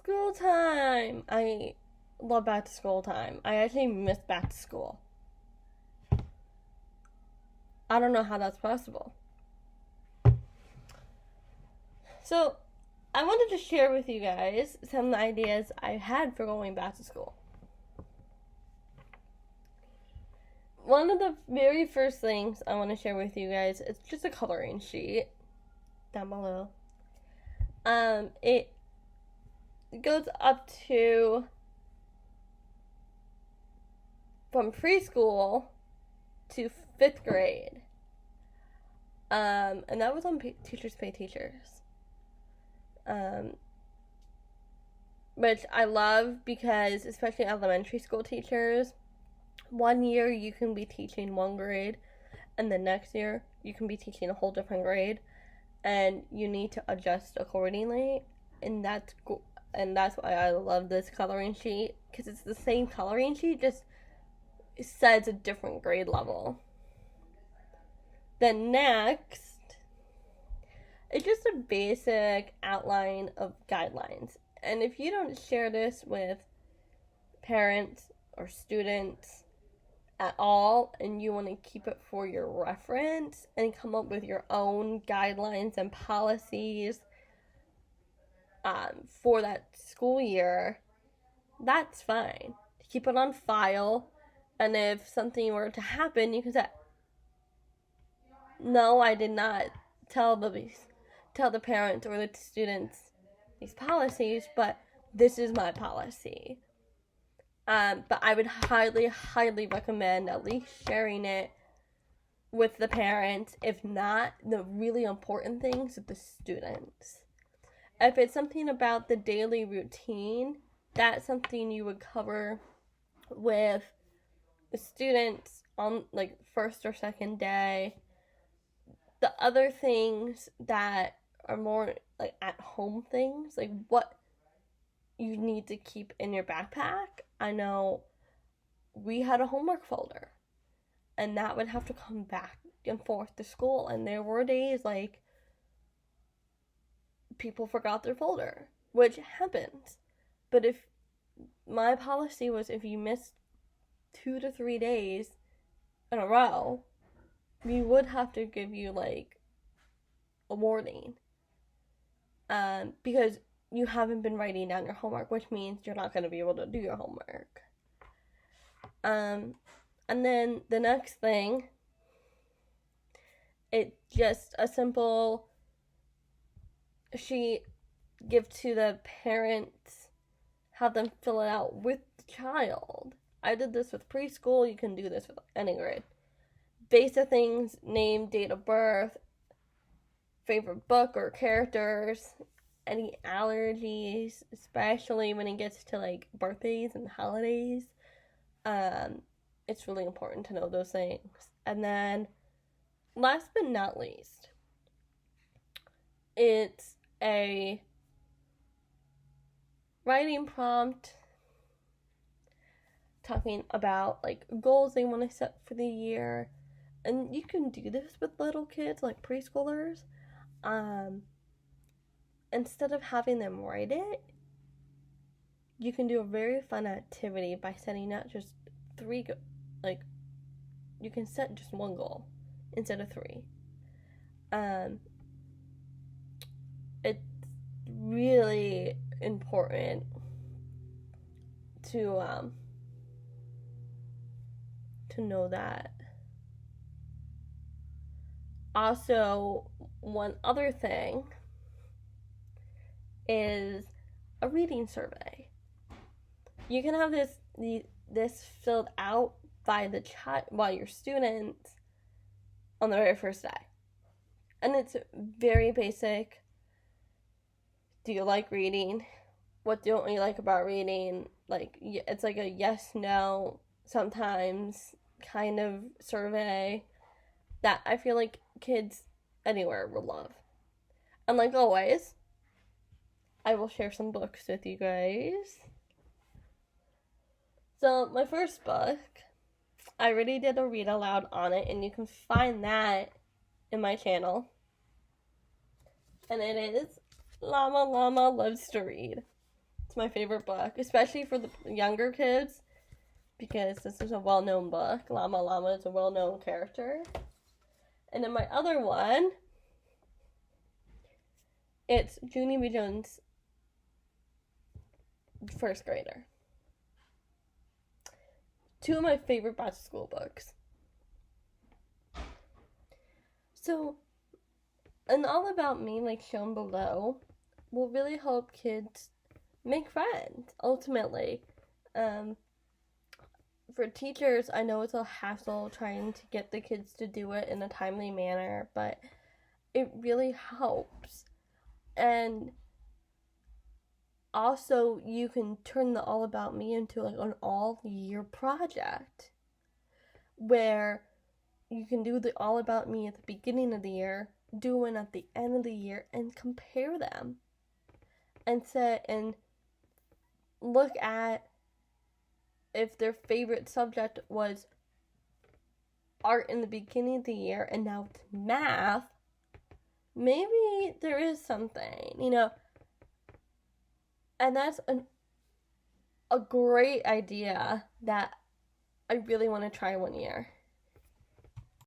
school time. I love back to school time. I actually miss back to school. I don't know how that's possible. So, I wanted to share with you guys some ideas I had for going back to school. One of the very first things I want to share with you guys is just a coloring sheet down below. It goes up to from preschool to 5th grade. And that was on Teachers Pay Teachers. Which I love because, especially elementary school teachers, one year you can be teaching one grade, and the next year you can be teaching a whole different grade, and you need to adjust accordingly. And that's why I love this coloring sheet, because it's the same coloring sheet, just it says a different grade level. Then next, it's just a basic outline of guidelines. And if you don't share this with parents or students at all, and you want to keep it for your reference and come up with your own guidelines and policies for that school year, that's fine. Keep it on file, and if something were to happen, you can say, no, I did not tell the parents or the students these policies, but this is my policy. But I would highly, highly recommend at least sharing it with the parents, if not the really important things with the students. If it's something about the daily routine, that's something you would cover with the students on like first or second day. The other things that are more like at home things, like what you need to keep in your backpack. I know we had a homework folder, and that would have to come back and forth to school, and there were days like people forgot their folder, which happens. But if my policy was, if you missed 2 to 3 days in a row, we would have to give you like a warning, because you haven't been writing down your homework, which means you're not going to be able to do your homework. And then the next thing, it's just a simple sheet, give to the parents, have them fill it out with the child. I did this with preschool, you can do this with any grade. Basic things, name, date of birth, favorite book or characters, any allergies, especially when it gets to like birthdays and holidays. It's really important to know those things. And then last but not least, it's a writing prompt talking about like goals they want to set for the year. And you can do this with little kids, like preschoolers. Instead of having them write it, you can do a very fun activity by setting out just 3 you can set just 1 goal instead of 3. It's really important to know that. Also, one other thing is a reading survey. You can have this filled out by your students on the very first day. And it's very basic. Do you like reading? What don't you like about reading? Like, it's like a yes, no, sometimes kind of survey that I feel like kids anywhere will love. And like always, I will share some books with you guys. So my first book, I already did a read aloud on it, and you can find that in my channel. And it is Llama Llama Loves to Read. It's my favorite book, especially for the younger kids, because this is a well-known book. Llama Llama is a well-known character. And then my other one, it's Junie B. Jones' First Grader. Two of my favorite back-to-school books. So, and All About Me, like shown below, will really help kids make friends, ultimately. For teachers, I know it's a hassle trying to get the kids to do it in a timely manner, but it really helps. And also, you can turn the All About Me into like an all-year project where you can do the All About Me at the beginning of the year, do one at the end of the year, and compare them. And sit and look at if their favorite subject was art in the beginning of the year and now it's math. Maybe there is something, you know. And that's a great idea that I really want to try one year.